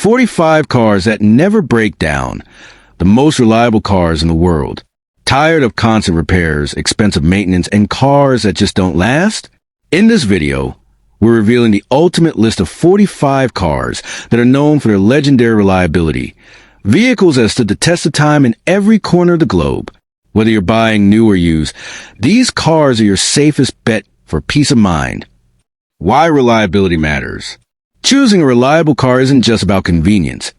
45 cars that never break down. The most reliable cars in the world. Tired of constant repairs, expensive maintenance, and cars that just don't last? In this video, we're revealing the ultimate list of 45 cars that are known for their legendary reliability. Vehicles that stood the test of time in every corner of the globe. Whether you're buying new or used, these cars are your safest bet for peace of mind. Why reliability matters. Choosing a reliable car isn't just about convenience.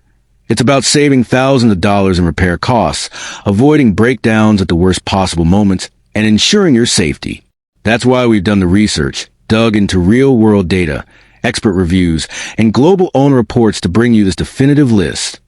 It's about saving thousands of dollars in repair costs, avoiding breakdowns at the worst possible moments, and ensuring your safety. That's why we've done the research, dug into real-world data, expert reviews, and global owner reports to bring you this definitive list.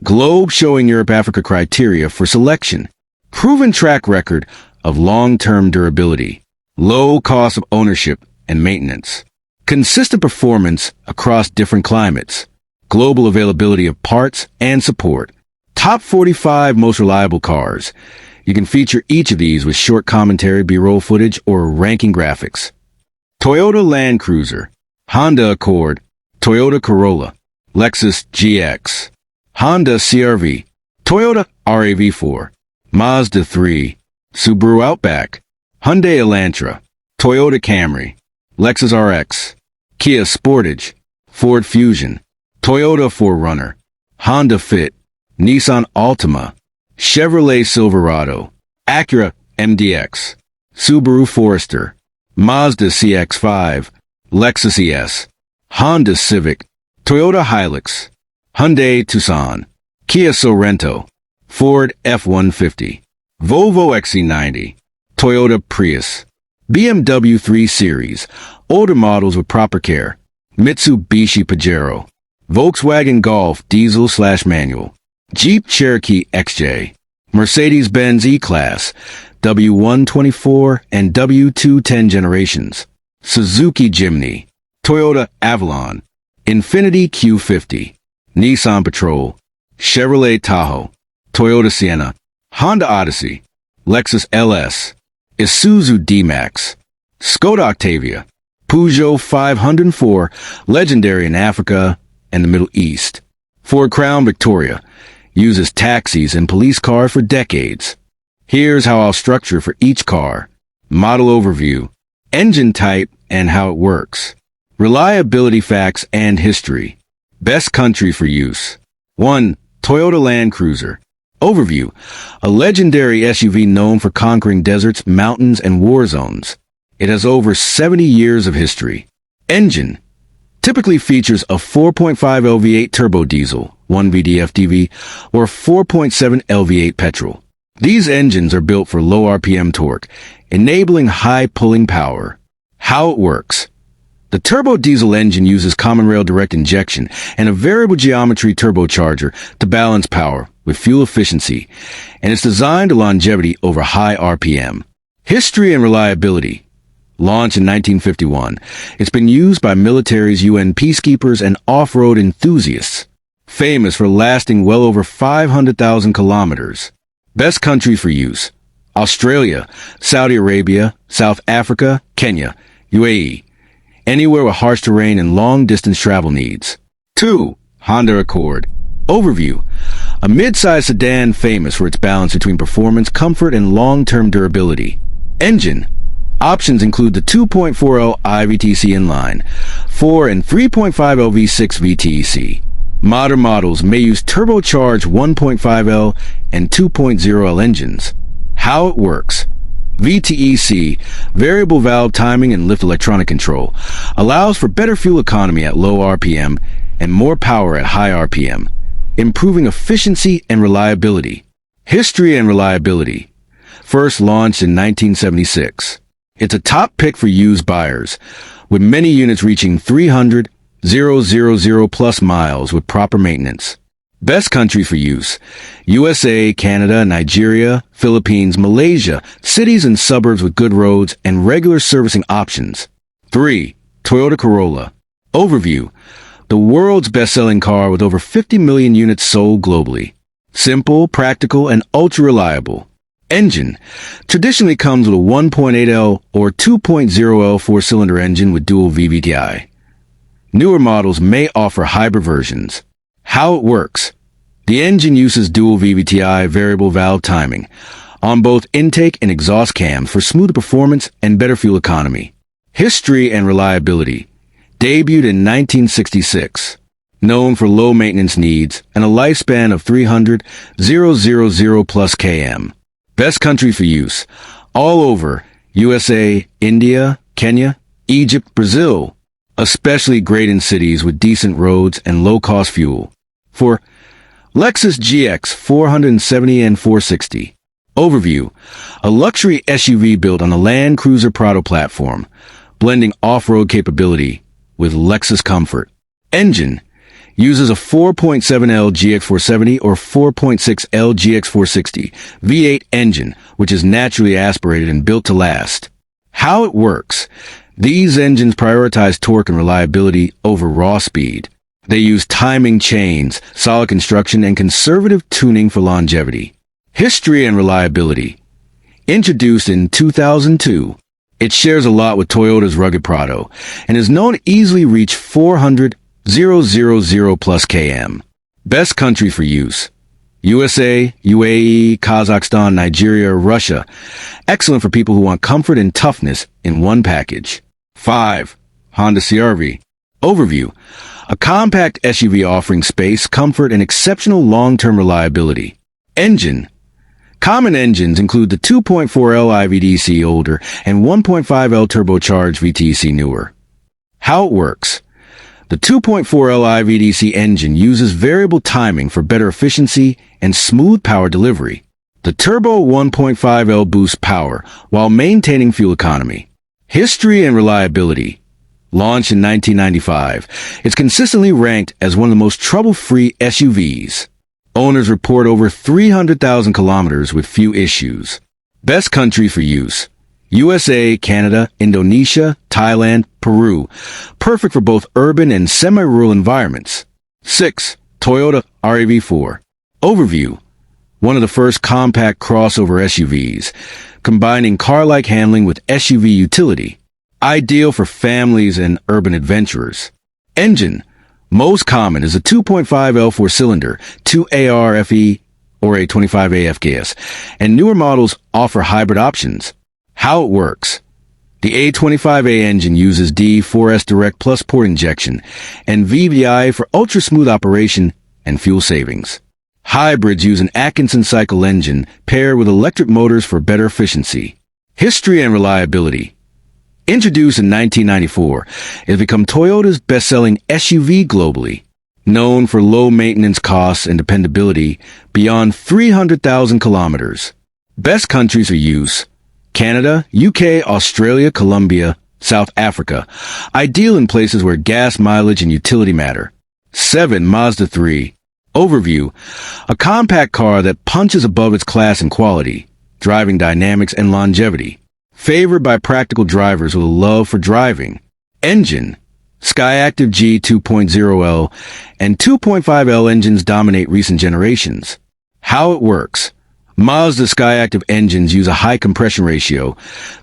Globe showing Europe Africa criteria for selection. Proven track record of long-term durability. Low cost of ownership and maintenance. Consistent performance across different climates. Global availability of parts and support. Top 45 most reliable cars. You can feature each of these with short commentary, B-roll footage, or ranking graphics. Toyota Land Cruiser, Honda Accord, Toyota Corolla, Lexus GX, Honda CR-V, Toyota RAV4, Mazda 3, Subaru Outback, Hyundai Elantra, Toyota Camry, Lexus RX, Kia Sportage, Ford Fusion, Toyota 4Runner, Honda Fit, Nissan Altima, Chevrolet Silverado, Acura MDX, Subaru Forester, Mazda CX-5, Lexus ES, Honda Civic, Toyota Hilux, Hyundai Tucson, Kia Sorento, Ford F-150, Volvo XC90, Toyota Prius, BMW 3 Series, older models with proper care, Mitsubishi Pajero, Volkswagen Golf diesel/manual, Jeep Cherokee XJ, Mercedes-Benz E-Class, W124 and W210 generations, Suzuki Jimny, Toyota Avalon, Infiniti Q50, Nissan Patrol, Chevrolet Tahoe, Toyota Sienna, Honda Odyssey, Lexus LS, Isuzu D-Max, Skoda Octavia, Peugeot 504, legendary in Africa and the Middle East. Ford Crown Victoria, uses taxis and police cars for decades. Here's how I'll structure for each car. Model overview, engine type and how it works. Reliability facts and history. Best country for use. 1. Toyota Land Cruiser. Overview, a legendary SUV known for conquering deserts, mountains, and war zones. It has over 70 years of history. Engine, typically features a 4.5 LV8 turbo diesel, 1 VDF-DV, or 4.7 LV8 petrol. These engines are built for low RPM torque, enabling high pulling power. How it works. The turbo diesel engine uses common rail direct injection and a variable geometry turbocharger to balance power with fuel efficiency, and it's designed to longevity over high RPM. History and reliability. Launched in 1951, it's been used by militaries, UN peacekeepers, and off-road enthusiasts. Famous for lasting well over 500,000 kilometers. Best country for use. Australia, Saudi Arabia, South Africa, Kenya, UAE. Anywhere with harsh terrain and long-distance travel needs. 2. Honda Accord. Overview. A mid-size sedan famous for its balance between performance, comfort, and long-term durability. Engine. Options include the 2.4L IVTC inline, 4 and 3.5L V6 VTEC. Modern models may use turbocharged 1.5L and 2.0L engines. How it works. VTEC, variable valve timing and lift electronic control, allows for better fuel economy at low RPM and more power at high RPM, improving efficiency and reliability. History and reliability. First launched in 1976. It's a top pick for used buyers, with many units reaching 300,000 plus miles with proper maintenance. Best countries for use. USA, Canada, Nigeria, Philippines, Malaysia, cities and suburbs with good roads and regular servicing options. 3. Toyota Corolla. Overview. The world's best-selling car with over 50 million units sold globally. Simple, practical, and ultra-reliable. Engine. Traditionally comes with a 1.8L or 2.0L four-cylinder engine with dual VVTi. Newer models may offer hybrid versions. How it works. The engine uses dual VVTi variable valve timing on both intake and exhaust cams for smoother performance and better fuel economy. History and reliability. Debuted in 1966. Known for low maintenance needs and a lifespan of 300,000 plus km. Best country for use. All over USA, India, Kenya, Egypt, Brazil. Especially great in cities with decent roads and low-cost fuel. For Lexus GX 470 and 460. Overview. A luxury SUV built on a Land Cruiser Prado platform, blending off-road capability with Lexus comfort. Engine. Uses a 4.7L GX470 or 4.6L GX460 V8 engine, which is naturally aspirated and built to last. How it works. These engines prioritize torque and reliability over raw speed. They use timing chains, solid construction, and conservative tuning for longevity. History and reliability. Introduced in 2002, it shares a lot with Toyota's rugged Prado and is known to easily reach 400,000 plus km. Best country for use. USA, UAE, Kazakhstan, Nigeria, Russia. Excellent for people who want comfort and toughness in one package. 5. Honda CR-V. Overview. A compact SUV offering space, comfort, and exceptional long-term reliability. Engine. Common engines include the 2.4L IVDC older and 1.5L turbocharged VTC newer. How it works. The 2.4L IVDC engine uses variable timing for better efficiency and smooth power delivery. The turbo 1.5L boosts power while maintaining fuel economy. History and reliability. Launched in 1995, it's consistently ranked as one of the most trouble-free SUVs. Owners report over 300,000 kilometers with few issues. Best country for use. USA, Canada, Indonesia, Thailand, Peru. Perfect for both urban and semi-rural environments. 6. Toyota RAV4. Overview. One of the first compact crossover SUVs, combining car-like handling with SUV utility. Ideal for families and urban adventurers. Engine. Most common is a 2.5L four-cylinder, 2ARFE or a 25A FKS, and newer models offer hybrid options. How it works. The A25A engine uses D4S Direct Plus port injection and VVI for ultra-smooth operation and fuel savings. Hybrids use an Atkinson cycle engine paired with electric motors for better efficiency. History and reliability. Introduced in 1994, it has become Toyota's best-selling SUV globally. Known for low maintenance costs and dependability beyond 300,000 kilometers. Best countries for use. Canada, UK, Australia, Colombia, South Africa. Ideal in places where gas mileage and utility matter. 7. Mazda 3. Overview. A compact car that punches above its class in quality, driving dynamics, and longevity. Favored by practical drivers with a love for driving. Engine. Skyactiv G 2.0L and 2.5L engines dominate recent generations. How it works. Mazda Skyactiv engines use a high compression ratio,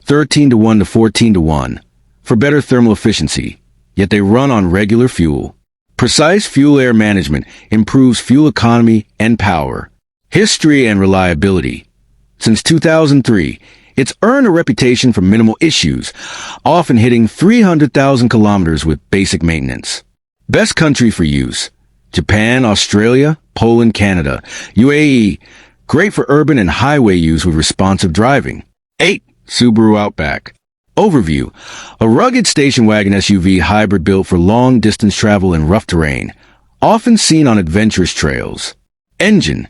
13:1 to 14:1, for better thermal efficiency, yet they run on regular fuel. Precise fuel air management improves fuel economy and power. History and reliability. Since 2003, it's earned a reputation for minimal issues, often hitting 300,000 kilometers with basic maintenance. Best country for use. Japan, Australia, Poland, Canada, UAE. Great for urban and highway use with responsive driving. 8. Subaru Outback. Overview. A rugged station wagon SUV hybrid built for long-distance travel and rough terrain, often seen on adventurous trails. Engine.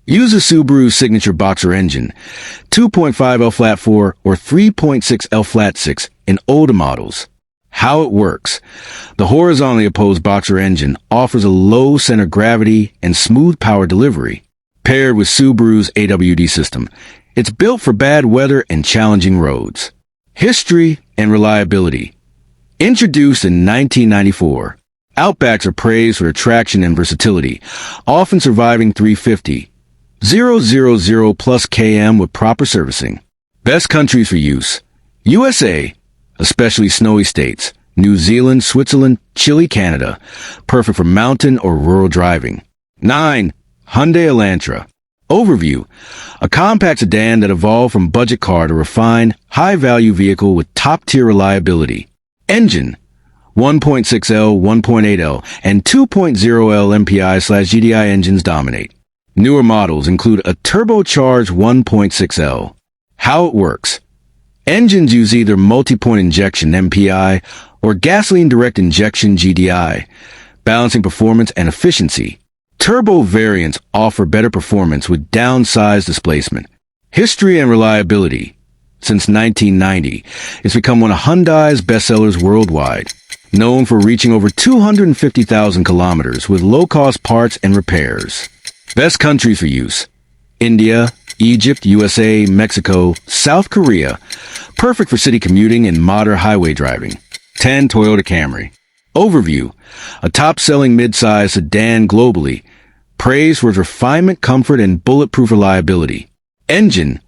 Use a Subaru signature boxer engine, 2.5L flat 4 or 3.6L flat 6 in older models. How it works. The horizontally opposed boxer engine offers a low center of gravity and smooth power delivery. Paired with Subaru's AWD system, it's built for bad weather and challenging roads. History and reliability. Introduced in 1994, Outbacks are praised for their traction and versatility, often surviving 350,000 plus km with proper servicing. Best countries for use. USA, especially snowy states, New Zealand, Switzerland, Chile, Canada. Perfect for mountain or rural driving. 9. Hyundai Elantra. Overview. A compact sedan that evolved from budget car to refined, high-value vehicle with top-tier reliability. Engine. 1.6L, 1.8L, and 2.0L MPI/GDI engines dominate. Newer models include a turbocharged 1.6L. How it works. Engines use either multi-point injection MPI or gasoline direct injection GDI, balancing performance and efficiency. Turbo variants offer better performance with downsized displacement. History and reliability. Since 1990, it's become one of Hyundai's bestsellers worldwide. Known for reaching over 250,000 kilometers with low-cost parts and repairs. Best countries for use. India, Egypt, USA, Mexico, South Korea. Perfect for city commuting and modern highway driving. 10. Toyota Camry. Overview. A top-selling mid-size sedan globally. Praised for its refinement, comfort, and bulletproof reliability. Engine.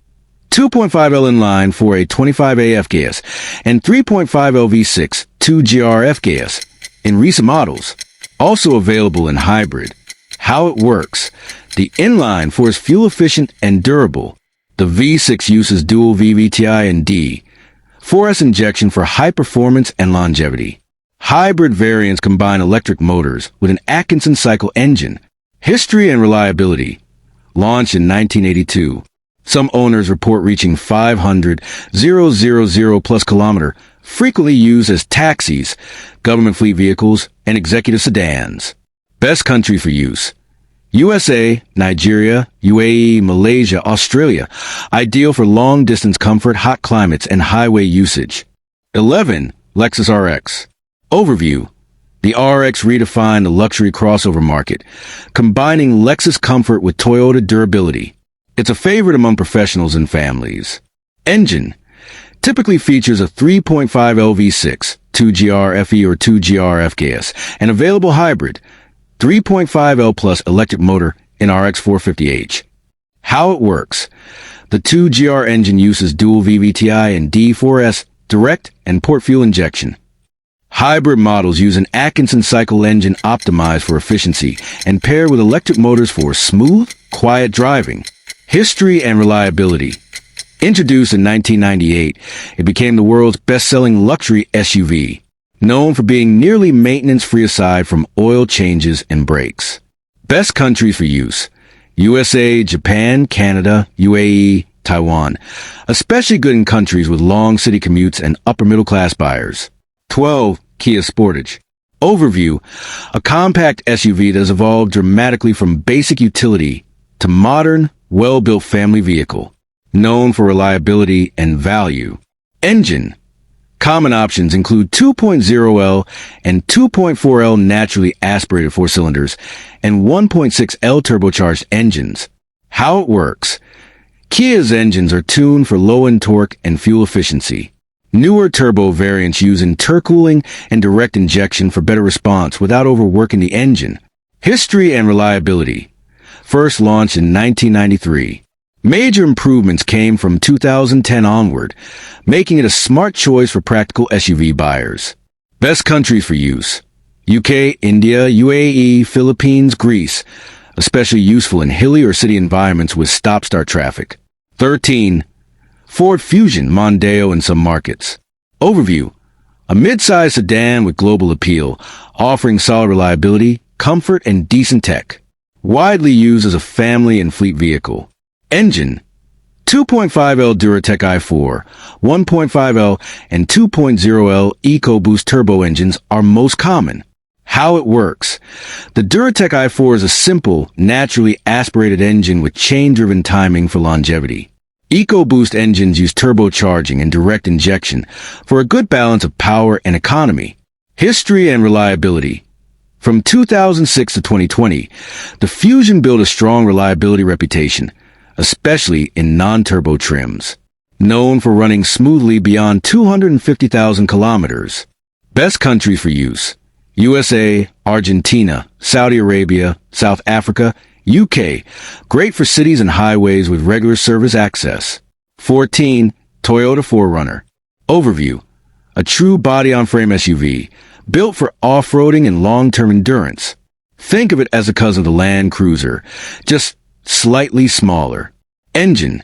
2.5L inline for a 25A FKS and 3.5L V6 2GR FKS in recent models. Also available in hybrid. How it works. The inline for is fuel efficient and durable. The V6 uses dual VVTi and D. 4S injection for high performance and longevity. Hybrid variants combine electric motors with an Atkinson cycle engine. History and reliability. Launched in 1982. Some owners report reaching 500,000 plus kilometer, frequently used as taxis, government fleet vehicles, and executive sedans. Best country for use. USA, Nigeria, UAE, Malaysia, Australia. Ideal for long-distance comfort, hot climates, and highway usage. 11. Lexus RX. Overview. The RX redefined the luxury crossover market, combining Lexus comfort with Toyota durability. It's a favorite among professionals and families. Engine. Typically features a 3.5L V6, 2GR FE or 2GR FKS, and available hybrid, 3.5L plus electric motor in RX 450h. How it works. The 2GR engine uses dual VVTi and D4S direct and port fuel injection. Hybrid models use an Atkinson cycle engine optimized for efficiency and paired with electric motors for smooth, quiet driving. History and reliability. Introduced in 1998, it became the world's best-selling luxury SUV, known for being nearly maintenance-free aside from oil changes and brakes. Best countries for use. USA, Japan, Canada, UAE, Taiwan. Especially good in countries with long city commutes and upper-middle-class buyers. 12. Kia Sportage. Overview. A compact SUV that has evolved dramatically from basic utility to modern, well-built family vehicle, known for reliability and value. Engine. Common options include 2.0L and 2.4L naturally aspirated four cylinders and 1.6L turbocharged engines. How it works. Kia's engines are tuned for low-end torque and fuel efficiency. Newer turbo variants use intercooling and direct injection for better response without overworking the engine. History and reliability. First launched in 1993. Major improvements came from 2010 onward, making it a smart choice for practical SUV buyers. Best countries for use. UK, India, UAE, Philippines, Greece. Especially useful in hilly or city environments with stop-start traffic. 13. Ford Fusion Mondeo in some markets. Overview. A mid-size sedan with global appeal, offering solid reliability, comfort, and decent tech. Widely used as a family and fleet vehicle. Engine. 2.5L Duratec i4, 1.5L, and 2.0L EcoBoost turbo engines are most common. How it works. The Duratec i4 is a simple, naturally aspirated engine with chain-driven timing for longevity. EcoBoost engines use turbocharging and direct injection for a good balance of power and economy. History and reliability. From 2006 to 2020, the Fusion built a strong reliability reputation, especially in non-turbo trims. Known for running smoothly beyond 250,000 kilometers. Best countries for use. USA, Argentina, Saudi Arabia, South Africa, UK. Great for cities and highways with regular service access. 14. Toyota 4Runner. Overview. a true body-on-frame SUV, built for off-roading and long-term endurance. Think of it as a cousin of the Land Cruiser, just slightly smaller. Engine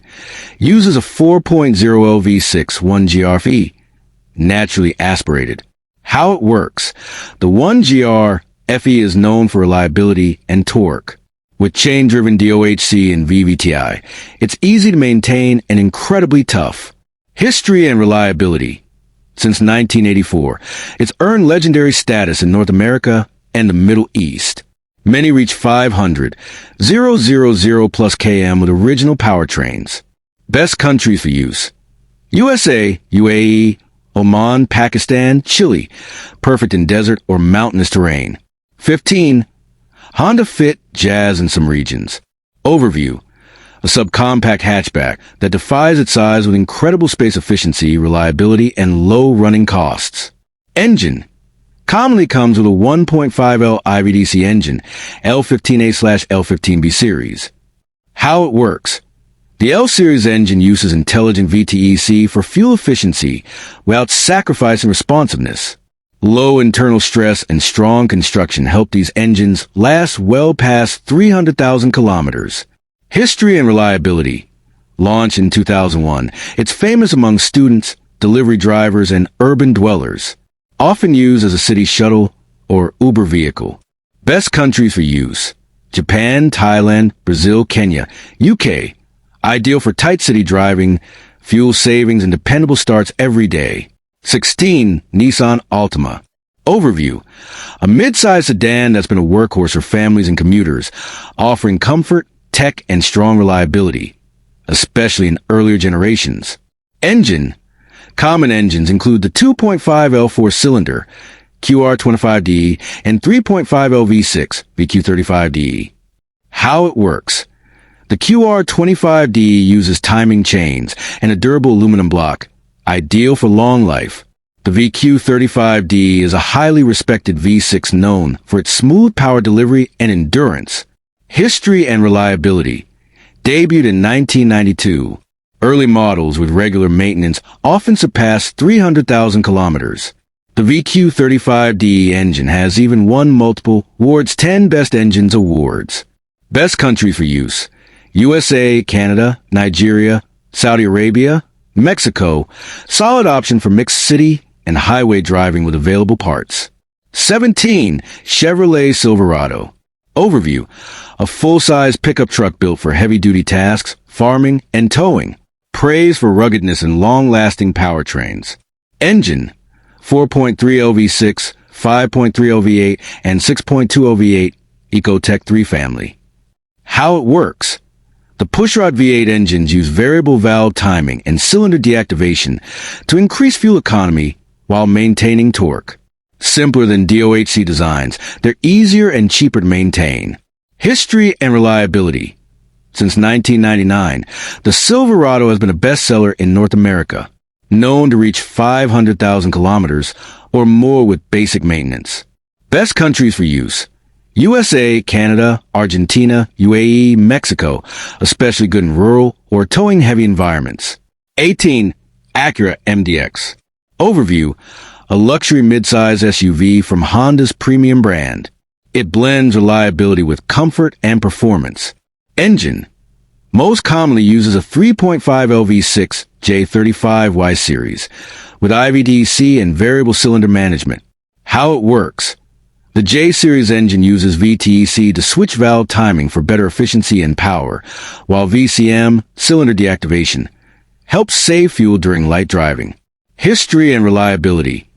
uses a 4.0L V6 1GR-FE, naturally aspirated. How it works: the 1GR-FE is known for reliability and torque. With chain-driven DOHC and VVTi, it's easy to maintain and incredibly tough. History and reliability. Since 1984, it's earned legendary status in North America and the Middle East. Many reach 500, 000 plus km with original powertrains. Best countries for use: USA, UAE, Oman, Pakistan, Chile. Perfect in desert or mountainous terrain. 15. Honda Fit, Jazz in some regions. Overview: a subcompact hatchback that defies its size with incredible space efficiency, reliability, and low running costs. Engine commonly comes with a 1.5L IVDC engine, L15A/L15B series. How it works: the L series engine uses intelligent VTEC for fuel efficiency without sacrificing responsiveness. Low internal stress and strong construction help these engines last well past 300,000 kilometers. History and reliability. Launched in 2001, it's famous among students, delivery drivers, and urban dwellers. Often used as a city shuttle or Uber vehicle. Best countries for use: Japan, Thailand, Brazil, Kenya, UK. Ideal for tight city driving, fuel savings, and dependable starts every day. 16. Nissan Altima. Overview: a mid-sized sedan that's been a workhorse for families and commuters, offering comfort, tech, and strong reliability, especially in earlier generations. Engine: common engines include the 2.5L 4-cylinder QR25DE and 3.5L V6 VQ35DE. How it works: the QR25DE uses timing chains and a durable aluminum block, ideal for long life. The VQ35DE is a highly respected V6 known for its smooth power delivery and endurance. History and reliability. Debuted in 1992. Early models with regular maintenance often surpass 300,000 kilometers. The VQ35DE engine has even won multiple Ward's 10 Best Engines awards. Best countries for use: USA, Canada, Nigeria, Saudi Arabia, Mexico. Solid option for mixed city and highway driving with available parts. 17. Chevrolet Silverado. Overview: a full-size pickup truck built for heavy-duty tasks, farming, and towing. Praised for ruggedness and long-lasting powertrains. Engine: 4.3L V6, 5.3L V8, and 6.2L V8 Ecotec 3 family. How it works: the pushrod V8 engines use variable valve timing and cylinder deactivation to increase fuel economy while maintaining torque. Simpler than DOHC designs, they're easier and cheaper to maintain. History and reliability. Since 1999, the Silverado has been a bestseller in North America, known to reach 500,000 kilometers or more with basic maintenance. Best countries for use: USA, Canada, Argentina, UAE, Mexico, especially good in rural or towing heavy environments. 18. Acura MDX. Overview: a luxury midsize SUV from Honda's premium brand. It blends reliability with comfort and performance. Engine: most commonly uses a 3.5L V6 J35Y series with IVDC and variable cylinder management. How it works: the J series engine uses VTEC to switch valve timing for better efficiency and power, while VCM, cylinder deactivation, helps save fuel during light driving. History and reliability.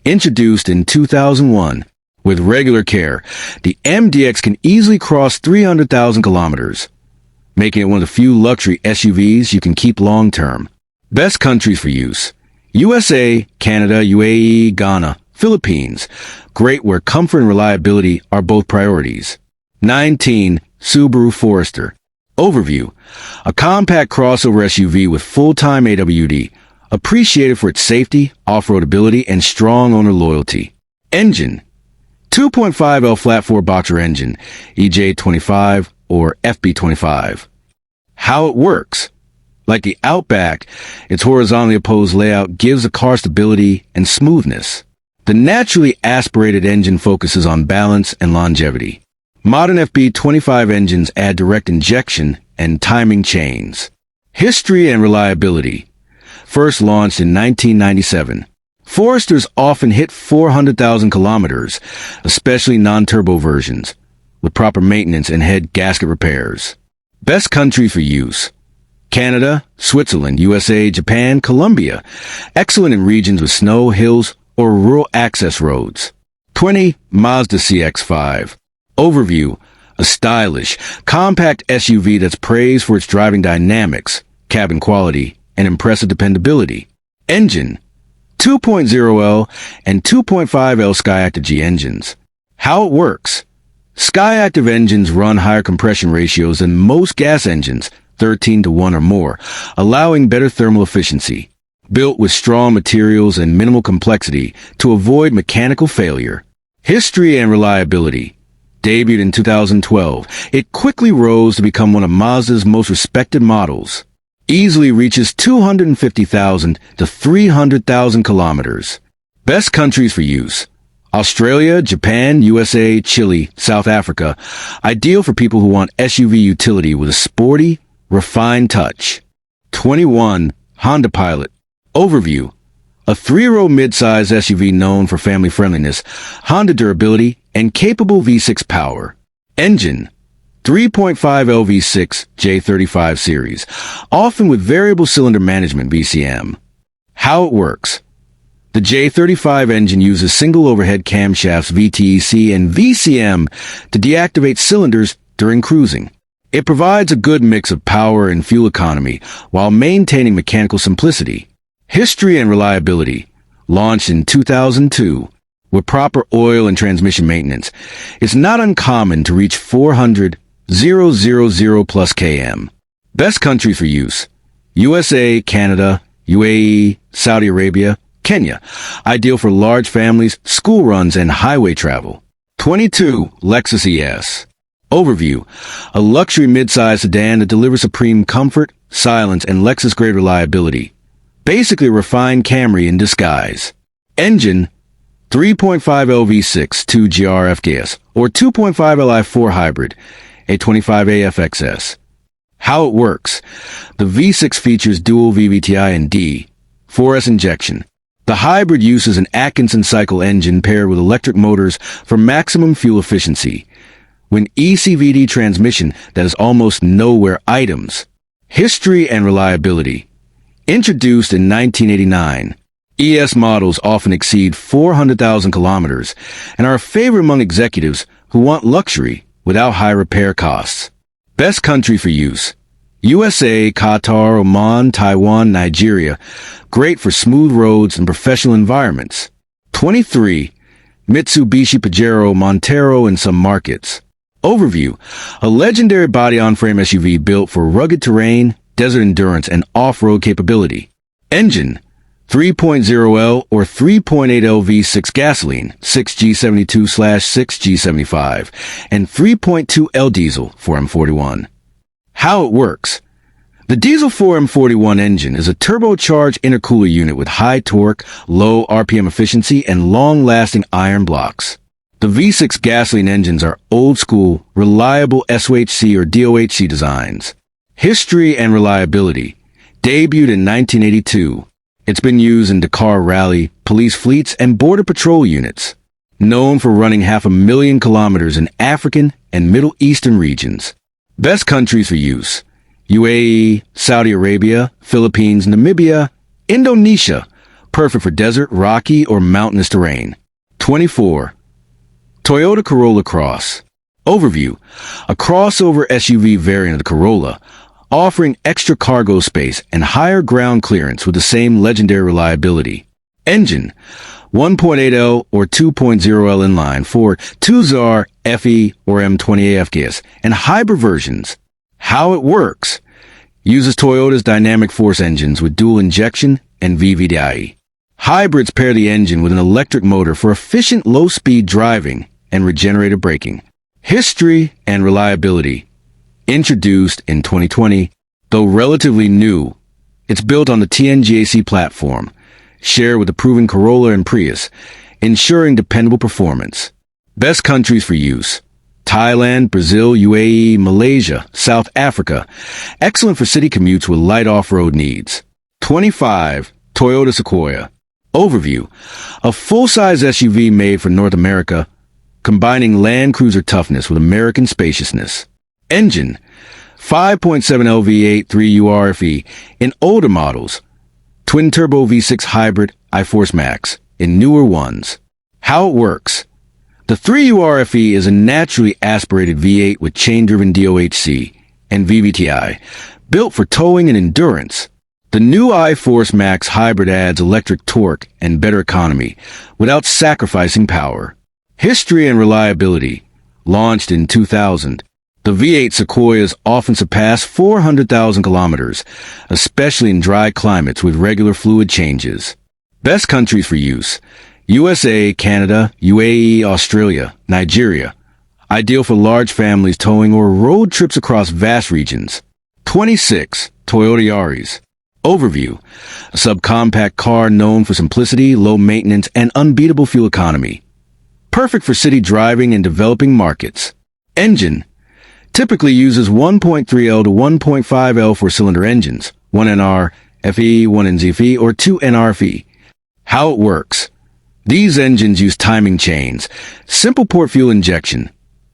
Introduced in 2001, with regular care, the MDX can easily cross 300,000 kilometers, making it one of the few luxury SUVs you can keep long-term. Best countries for use: USA, Canada, UAE, Ghana, Philippines. Great where comfort and reliability are both priorities. 19. Subaru Forester. Overview: a compact crossover SUV with full-time AWD, appreciated for its safety, off-roadability, and strong owner loyalty. Engine: 2.5L flat-4 boxer engine, EJ25 or FB25. How it works: Like the Outback, its horizontally opposed layout gives the car stability and smoothness. The naturally aspirated engine focuses on balance and longevity. Modern FB25 engines add direct injection and timing chains. History and reliability. First launched in 1997. Foresters often hit 400,000 kilometers, especially non-turbo versions, with proper maintenance and head gasket repairs. Best countries for use. Canada, Switzerland, USA, Japan, Colombia. Excellent in regions with snow, hills, or rural access roads. 20. Mazda CX-5. Overview. A stylish, compact SUV that's praised for its driving dynamics, cabin quality, and impressive dependability. Engine. 2.0L and 2.5L Skyactiv G engines. How it works. Skyactiv engines run higher compression ratios than most gas engines, 13:1 or more, allowing better thermal efficiency. Built with strong materials and minimal complexity to avoid mechanical failure. History and reliability. Debuted in 2012, it quickly rose to become one of Mazda's most respected models. Easily reaches 250,000 to 300,000 kilometers. Best countries for use. Australia, Japan, USA, Chile, South Africa. Ideal for people who want SUV utility with a sporty, refined touch. 21. Honda Pilot. Overview. A 3-row midsize SUV known for family friendliness, Honda durability, and capable V6 power. Engine. 3.5L V6 J35 series, often with variable cylinder management VCM. How it works. The J35 engine uses single overhead camshafts VTEC and VCM to deactivate cylinders during cruising. It provides a good mix of power and fuel economy while maintaining mechanical simplicity. History and reliability. Launched in 2002. With proper oil and transmission maintenance, it's not uncommon to reach 400,000 plus km. Best countries for use. USA, Canada, UAE, Saudi Arabia, Kenya. Ideal for large families, school runs, and highway travel. 22. Lexus ES. Overview. A luxury midsize sedan that delivers supreme comfort, silence, and Lexus-grade reliability. Basically a refined Camry in disguise. Engine. 3.5L V6 2GR FKS or 2.5L i4 hybrid, a 25A FXS. How it works. The V6 features dual VVTi and D, 4S injection. The hybrid uses an Atkinson cycle engine paired with electric motors for maximum fuel efficiency. With an ECVD transmission that is almost nowhere items. History and reliability. Introduced in 1989. ES models often exceed 400,000 kilometers and are a favorite among executives who want luxury without high repair costs. Best country for use. USA, Qatar, Oman, Taiwan, Nigeria. Great for smooth roads and professional environments. 23. Mitsubishi Pajero Montero in some markets. Overview. A legendary body-on-frame SUV built for rugged terrain, desert endurance, and off-road capability. Engine. 3.0L or 3.8L V6 gasoline, 6G72/6G75, and 3.2L diesel 4M41. How it works. The diesel 4M41 engine is a turbocharged intercooler unit with high torque, low RPM efficiency, and long-lasting iron blocks. The V6 gasoline engines are old-school, reliable SOHC or DOHC designs. History and reliability. Debuted in 1982. It's been used in Dakar Rally, police fleets, and border patrol units. Known for running 500,000 kilometers in African and Middle Eastern regions. Best countries for use. UAE, Saudi Arabia, Philippines, Namibia, Indonesia. Perfect for desert, rocky, or mountainous terrain. 24. Toyota Corolla Cross. Overview. A crossover SUV variant of the Corolla, offering extra cargo space and higher ground clearance with the same legendary reliability. Engine. 1.8L or 2.0L inline four, 2ZAR, FE or M20A FKS, and hybrid versions. How it works. Uses Toyota's dynamic force engines with dual injection and VVTi. Hybrids pair the engine with an electric motor for efficient low-speed driving and regenerative braking. History and reliability. Introduced in 2020, though relatively new, It's built on the TNGAC platform, shared with the proven Corolla and Prius, ensuring dependable performance. Best countries for use: Thailand, Brazil, UAE, Malaysia, South Africa. Excellent for city commutes with light off-road needs. 25. Toyota Sequoia. Overview: a full-size SUV made for North America, combining Land Cruiser toughness with American spaciousness. Engine: 5.7L V8 3URFE in older models. Twin-turbo V6 hybrid iForce Max in newer ones. How it works: the 3URFE is a naturally aspirated V8 with chain-driven DOHC and VVTi, built for towing and endurance. The new iForce Max hybrid adds electric torque and better economy without sacrificing power. History and reliability. Launched in 2000, the V8 Sequoias often surpass 400,000 kilometers, especially in dry climates with regular fluid changes. Best countries for use: USA, Canada, UAE, Australia, Nigeria. Ideal for large families towing or road trips across vast regions. 26. Toyota Yaris. Overview: a subcompact car known for simplicity, low maintenance, and unbeatable fuel economy. Perfect for city driving and developing markets. Engine: typically uses 1.3L to 1.5L four-cylinder engines, 1NR, FE, 1NZFE, or 2NRFE. How it works: these engines use timing chains, simple port fuel injection.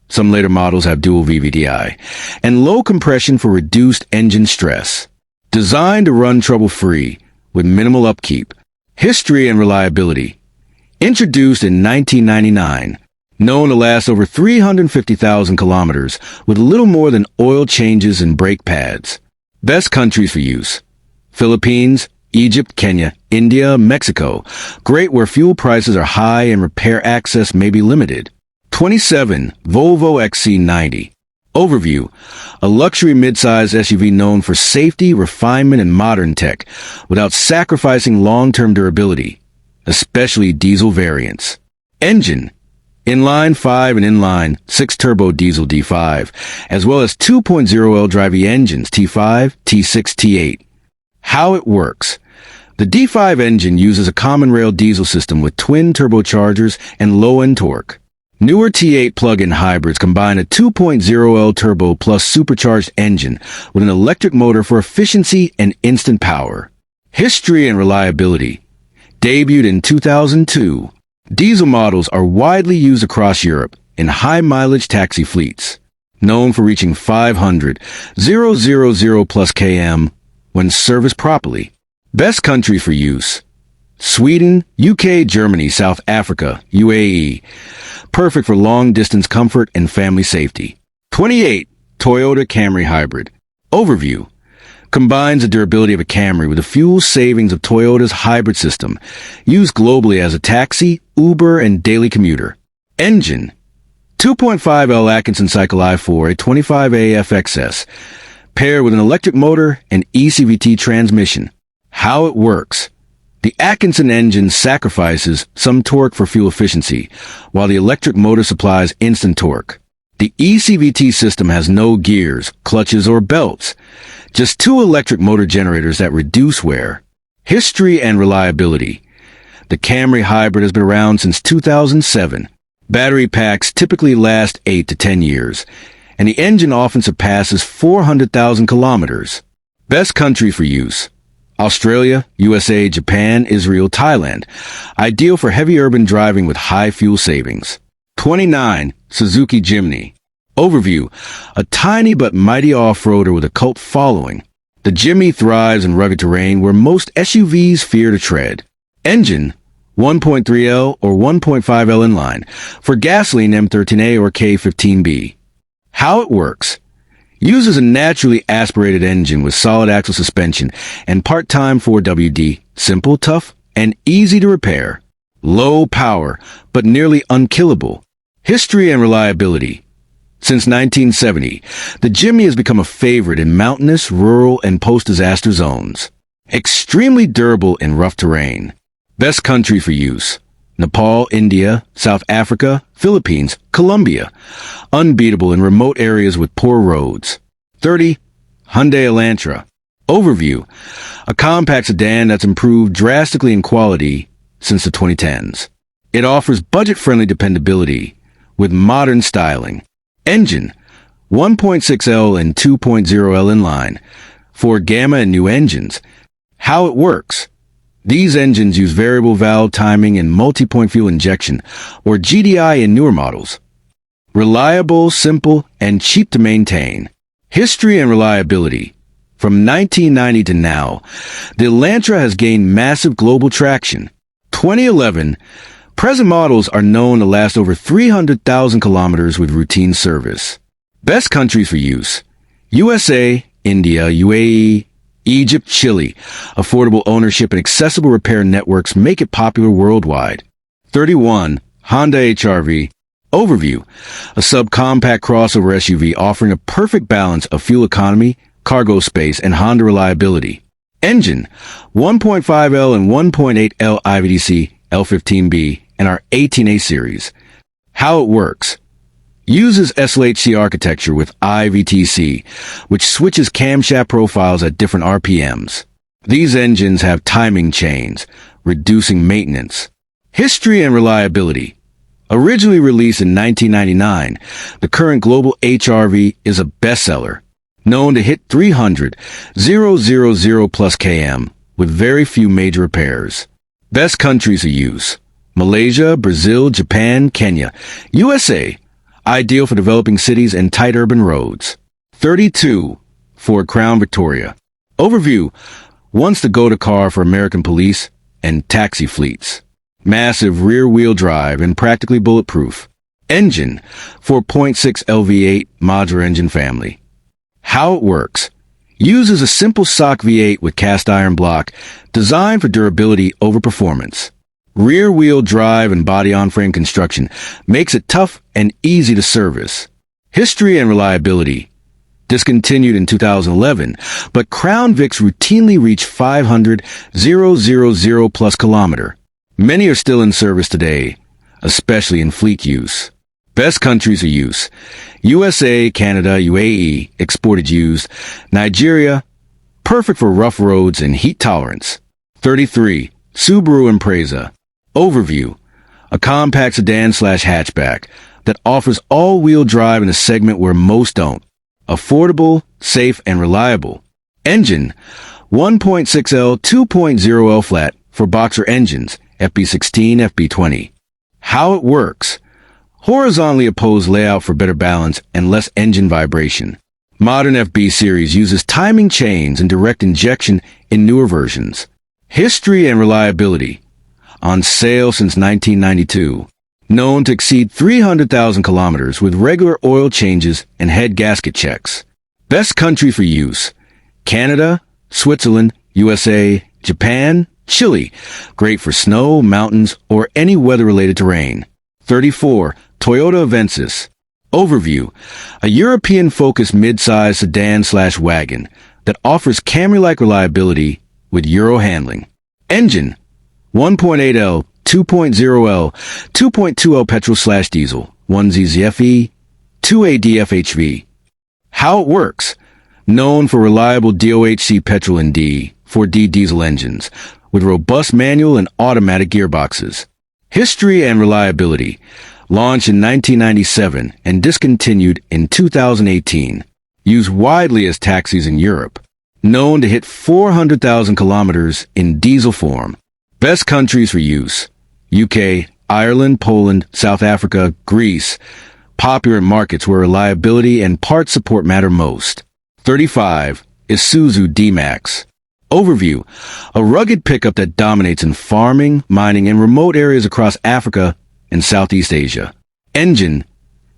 Some later models have dual VVTi, and low compression for reduced engine stress. Designed to run trouble-free with minimal upkeep. History and reliability. Introduced in 1999, known to last over 350,000 kilometers with little more than oil changes and brake pads. Best countries for use: Philippines, Egypt, Kenya, India, Mexico. Great where fuel prices are high and repair access may be limited. 27. Volvo XC90. Overview: a luxury midsize SUV known for safety, refinement, and modern tech, without sacrificing long-term durability, especially diesel variants. Engine: inline 5 and inline 6 turbo diesel D5, as well as 2.0L drive E engines T5, T6, T8. How it works: the D5 engine uses a common rail diesel system with twin turbochargers and low-end torque. Newer T8 plug-in hybrids combine a 2.0L turbo plus supercharged engine with an electric motor for efficiency and instant power. History and reliability. Debuted in 2002, diesel models are widely used across Europe in high-mileage taxi fleets, known for reaching 500,000 plus km when serviced properly. Best countries for use: Sweden, UK, Germany, South Africa, UAE. Perfect for long-distance comfort and family safety. 28. Toyota Camry Hybrid. Overview: combines the durability of a Camry with the fuel savings of Toyota's hybrid system, used globally as a taxi, Uber, and daily commuter. Engine: 2.5L Atkinson Cycle i4, a 25A FXS, paired with an electric motor and ECVT transmission. How it works: the Atkinson engine sacrifices some torque for fuel efficiency, while the electric motor supplies instant torque. The ECVT system has no gears, clutches, or belts, just two electric motor generators that reduce wear. History and reliability. The Camry Hybrid has been around since 2007. Battery packs typically last 8 to 10 years, and the engine often surpasses 400,000 kilometers. Best country for use: Australia, USA, Japan, Israel, Thailand. Ideal for heavy urban driving with high fuel savings. 29. Suzuki Jimny. Overview: a tiny but mighty off-roader with a cult following. The Jimny thrives in rugged terrain where most SUVs fear to tread. Engine: 1.3L or 1.5L inline for gasoline M13A or K15B. How it works: uses a naturally aspirated engine with solid axle suspension and part-time 4WD, simple, tough, and easy to repair. Low power, but nearly unkillable. History and reliability. Since 1970, the Jimny has become a favorite in mountainous, rural, and post-disaster zones. Extremely durable in rough terrain. Best country for use: Nepal, India, South Africa, Philippines, Colombia. Unbeatable in remote areas with poor roads. 30. Hyundai Elantra. Overview: a compact sedan that's improved drastically in quality since the 2010s. It offers budget-friendly dependability with modern styling. Engine: 1.6L and 2.0L inline for Gamma and new engines. How it works: these engines use variable valve timing and multi-point fuel injection, or GDI, in newer models. Reliable, simple, and cheap to maintain. History and reliability: from 1990 to now, the Elantra has gained massive global traction. 2011, present models are known to last over 300,000 kilometers with routine service. Best countries for use: USA, India, UAE, Egypt, Chile. Affordable ownership and accessible repair networks make it popular worldwide. 31. Honda HR-V. Overview: a subcompact crossover SUV offering a perfect balance of fuel economy, cargo space, and Honda reliability. Engine: 1.5L and 1.8L IVDC L15B and our 18A series. How it works: uses SLHC architecture with IVTC, which switches camshaft profiles at different RPMs. These engines have timing chains, reducing maintenance. History and reliability: originally released in 1999, the current global HR-V is a bestseller, known to hit 300,000 plus km with very few major repairs. Best countries to use: Malaysia, Brazil, Japan, Kenya. USA, ideal for developing cities and tight urban roads. 32. Ford Crown Victoria. Overview: once the go-to car for American police and taxi fleets. Massive rear-wheel drive and practically bulletproof. Engine: 4.6L V8 modular engine family. How it works: uses a simple stock V8 with cast iron block, designed for durability over performance. Rear-wheel drive and body-on-frame construction makes it tough and easy to service. History and reliability: discontinued in 2011, but Crown Vics routinely reach 500,000 plus kilometer. Many are still in service today, especially in fleet use. Best countries for use: USA, Canada, UAE, exported used. Nigeria, perfect for rough roads and heat tolerance. 33. Subaru Impreza. Overview: a compact sedan/hatchback that offers all-wheel drive in a segment where most don't. Affordable, safe, and reliable. Engine: 1.6L, 2.0L flat for boxer engines, FB16, FB20. How it works: horizontally opposed layout for better balance and less engine vibration. Modern FB series uses timing chains and direct injection in newer versions. History and reliability: on sale since 1992. Known to exceed 300,000 kilometers with regular oil changes and head gasket checks. Best country for use: Canada, Switzerland, USA, Japan, Chile. Great for snow, mountains, or any weather-related terrain. 34. Toyota Avensis. Overview: a European-focused mid-size sedan/wagon that offers Camry-like reliability with Euro handling. Engine: 1.8L, 2.0L, 2.2L petrol/diesel, 1ZZFE, 2ADFHV. How it works: known for reliable DOHC petrol and D4D diesel engines with robust manual and automatic gearboxes. History and reliability: launched in 1997 and discontinued in 2018. Used widely as taxis in Europe. Known to hit 400,000 kilometers in diesel form. Best countries for use: UK, Ireland, Poland, South Africa, Greece. Popular in markets where reliability and part support matter most. 35. Isuzu D-Max. Overview: a rugged pickup that dominates in farming, mining, and remote areas across Africa and Southeast Asia. Engine: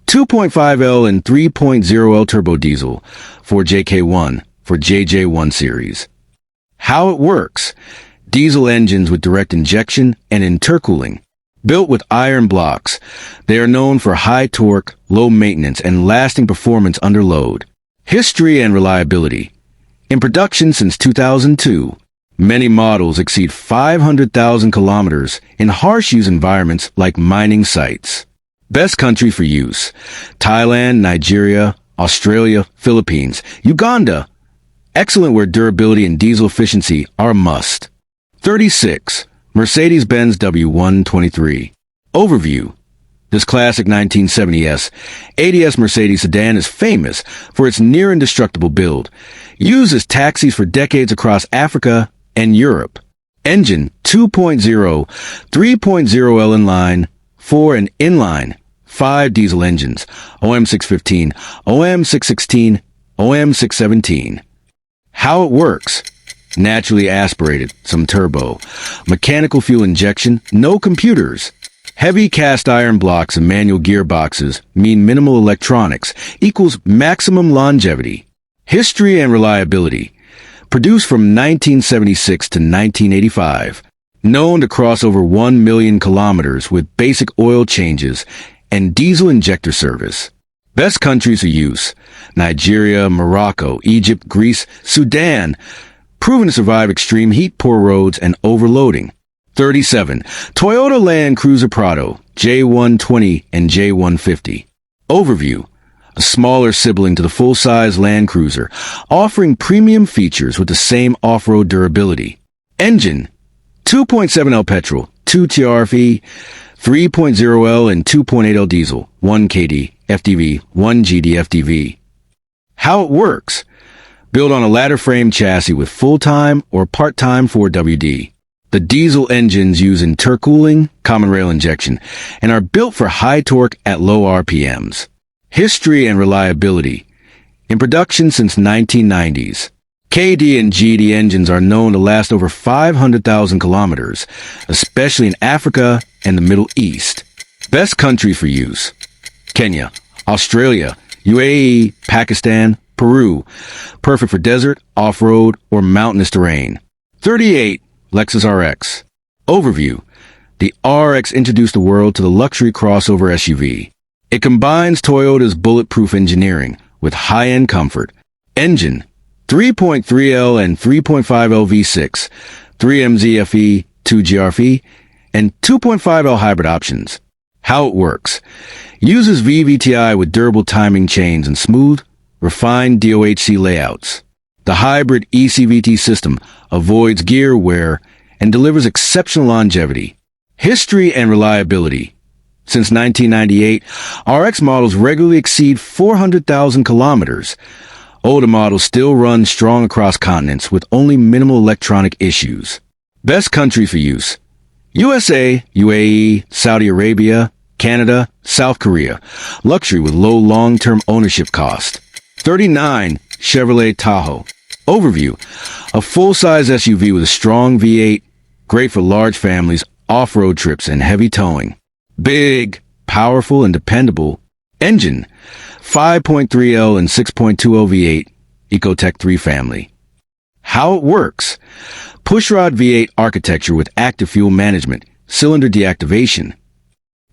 2.5L and 3.0L turbo diesel for JK1 for JJ1 series. How it works: diesel engines with direct injection and intercooling. Built with iron blocks, they are known for high torque, low maintenance, and lasting performance under load. History and reliability: in production since 2002. Many models exceed 500,000 kilometers in harsh use environments like mining sites. Best country for use: Thailand, Nigeria, Australia, Philippines, Uganda, Excellent where durability and diesel efficiency are a must. 36. Mercedes-Benz W123. Overview. This classic 1970s ADS Mercedes sedan is famous for its near-indestructible build, used as taxis for decades across Africa and Europe. Engine 2.0, 3.0L inline, 4 and inline, 5 diesel engines, OM615, OM616, OM617. How it works. Naturally aspirated, some turbo. Mechanical fuel injection, no computers. Heavy cast iron blocks and manual gearboxes mean minimal electronics equals maximum longevity. History and reliability. Produced from 1976 to 1985. Known to cross over 1 million kilometers with basic oil changes and diesel injector service. Best countries of use. Nigeria, Morocco, Egypt, Greece, Sudan. Proven to survive extreme heat, poor roads, and overloading. 37. Toyota Land Cruiser Prado, J120 and J150. Overview. A smaller sibling to the full-size Land Cruiser, offering premium features with the same off-road durability. Engine. 2.7L petrol, 2 TRFE, 3.0L and 2.8L diesel, 1 KD FDV, 1 GD FDV. How it works. Built on a ladder frame chassis with full-time or part-time 4WD. The diesel engines use intercooling, common rail injection, and are built for high torque at low RPMs. History and reliability. In production since 1990s. KD and GD engines are known to last over 500,000 kilometers, especially in Africa and the Middle East. Best country for use. Kenya, Australia, UAE, Pakistan, Peru. Perfect for desert, off-road, or mountainous terrain. 38. Lexus RX. Overview. The RX introduced the world to the luxury crossover SUV. It combines Toyota's bulletproof engineering with high-end comfort. Engine. 3.3L and 3.5L V6, 3MZFE, 2GRFE, and 2.5L hybrid options. How it works. Uses VVTi with durable timing chains and smooth, refined DOHC layouts. The hybrid ECVT system avoids gear wear and delivers exceptional longevity. History and reliability. Since 1998, RX models regularly exceed 400,000 kilometers. Older models still run strong across continents with only minimal electronic issues. Best country for use. USA, UAE, Saudi Arabia, Canada, South Korea. Luxury with low long-term ownership cost. 39. Chevrolet Tahoe. Overview. A full-size SUV with a strong V8, great for large families, off-road trips, and heavy towing. Big, powerful, and dependable. Engine. 5.3L and 6.2L V8, Ecotec 3 family. How it works. Pushrod V8 architecture with active fuel management, cylinder deactivation.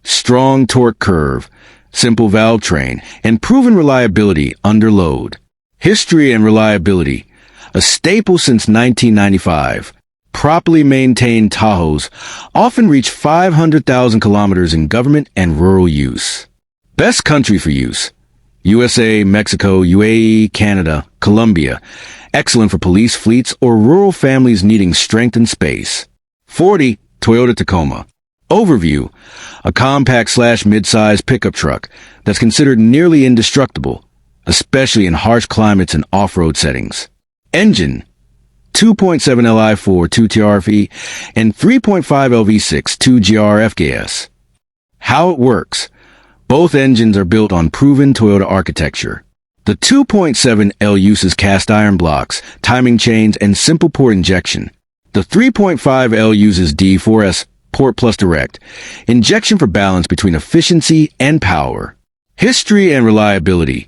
Strong torque curve, simple valve train, and proven reliability under load. History and reliability. A staple since 1995. Properly maintained Tahoes often reach 500,000 kilometers in government and rural use. Best country for use. USA, Mexico, UAE, Canada, Colombia. Excellent for police fleets or rural families needing strength and space. 40. Toyota Tacoma. Overview. A compact/mid-size pickup truck that's considered nearly indestructible, especially in harsh climates and off-road settings. Engine. 2.7 Li4 2TRFE and 3.5 LV6 2GR FGS. How it works. Both engines are built on proven Toyota architecture. The 2.7L uses cast iron blocks, timing chains, and simple port injection. The 3.5L uses D4S, Port Plus Direct, injection for balance between efficiency and power. History and reliability.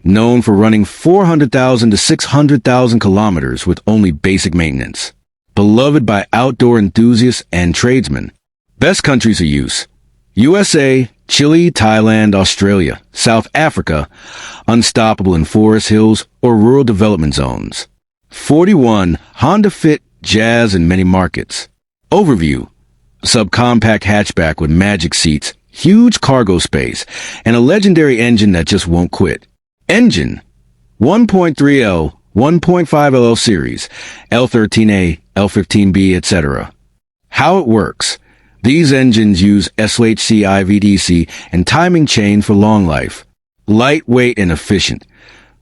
Known for running 400,000 to 600,000 kilometers with only basic maintenance. Beloved by outdoor enthusiasts and tradesmen. Best countries of use. USA, Chile, Thailand, Australia, South Africa, unstoppable in forest hills or rural development zones. 41. Honda Fit, Jazz, and many markets. Overview. Subcompact hatchback with magic seats, huge cargo space, and a legendary engine that just won't quit. Engine. 1.3L, 1.5 LL series, L13A, L15B, etc. How it works. These engines use SOHC IVDC and timing chain for long life. Lightweight and efficient,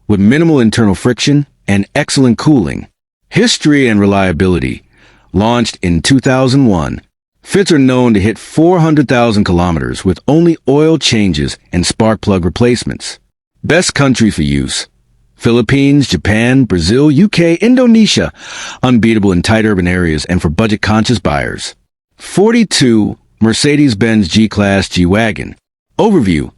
with minimal internal friction and excellent cooling. History and reliability. Launched in 2001. Fits are known to hit 400,000 kilometers with only oil changes and spark plug replacements. Best country for use. Philippines, Japan, Brazil, UK, Indonesia. Unbeatable in tight urban areas and for budget-conscious buyers. 42. Mercedes-Benz G-Class G-Wagon. Overview.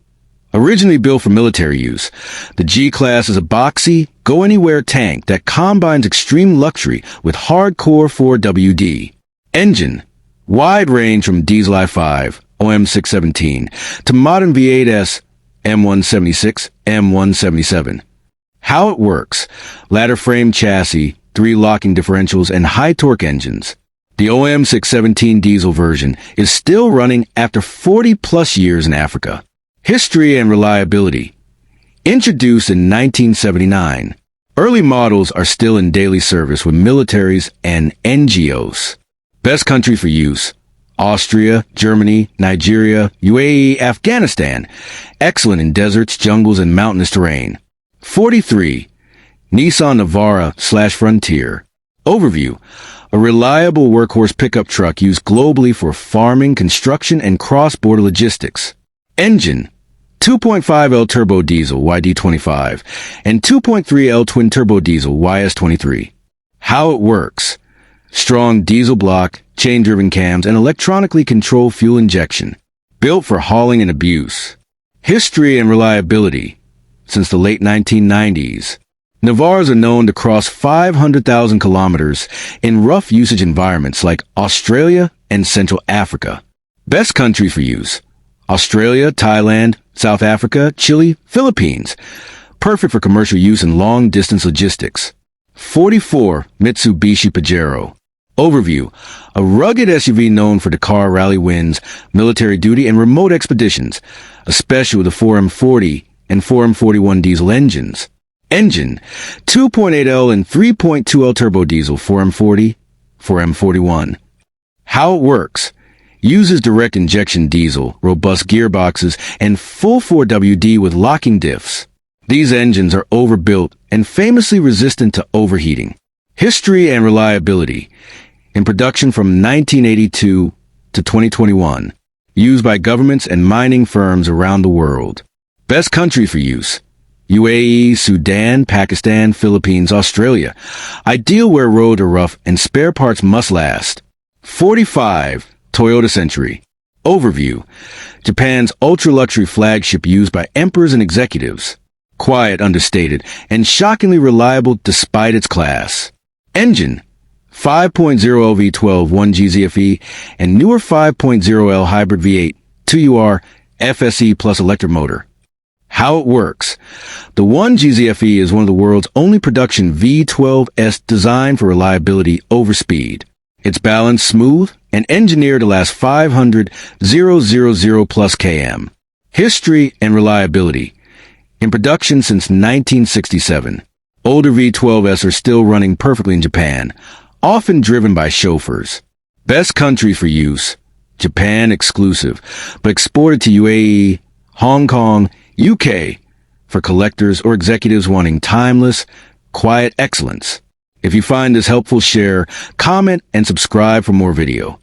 Originally built for military use, the G-Class is a boxy, go-anywhere tank that combines extreme luxury with hardcore 4WD. Engine. Wide range from diesel i5, OM617, to modern V8S, M176, M177. How it works. Ladder frame chassis, 3 locking differentials, and high torque engines. The OM617 diesel version is still running after 40-plus years in Africa. History and reliability. Introduced in 1979. Early models are still in daily service with militaries and NGOs. Best country for use. Austria, Germany, Nigeria, UAE, Afghanistan. Excellent in deserts, jungles, and mountainous terrain. 43. Nissan Navara/Frontier. Overview. A reliable workhorse pickup truck used globally for farming, construction, and cross-border logistics. Engine. 2.5L turbo diesel YD25 and 2.3L twin turbo diesel YS23. How it works. Strong diesel block, chain-driven cams, and electronically controlled fuel injection. Built for hauling and abuse. History and reliability. Since the late 1990s. Navaras are known to cross 500,000 kilometers in rough usage environments like Australia and Central Africa. Best country for use. Australia, Thailand, South Africa, Chile, Philippines. Perfect for commercial use and long-distance logistics. 44. Mitsubishi Pajero. Overview. A rugged SUV known for Dakar rally wins, military duty, and remote expeditions, especially with the 4M40 and 4M41 diesel engines. Engine. 2.8L and 3.2L turbo diesel 4M40, 4M41. How it works. Uses direct injection diesel, robust gearboxes, and full 4WD with locking diffs. These engines are overbuilt and famously resistant to overheating. History and reliability. In production from 1982 to 2021. Used by governments and mining firms around the world. Best country for use. UAE, Sudan, Pakistan, Philippines, Australia. Ideal where roads are rough and spare parts must last. 45. Toyota Century. Overview. Japan's ultra-luxury flagship used by emperors and executives. Quiet, understated, and shockingly reliable despite its class. Engine. 5.0L V12 1GZFE and newer 5.0L hybrid V8 2UR FSE plus electric motor. How it works. The 1GZFE is one of the world's only production V12S designed for reliability over speed. It's balanced, smooth, and engineered to last 500,000 plus km. History and reliability. In production since 1967. Older V12S are still running perfectly in Japan, often driven by chauffeurs. Best country for use. Japan exclusive, but exported to UAE, Hong Kong, UK, for collectors or executives wanting timeless, quiet excellence. If you find this helpful, share, comment, and subscribe for more video.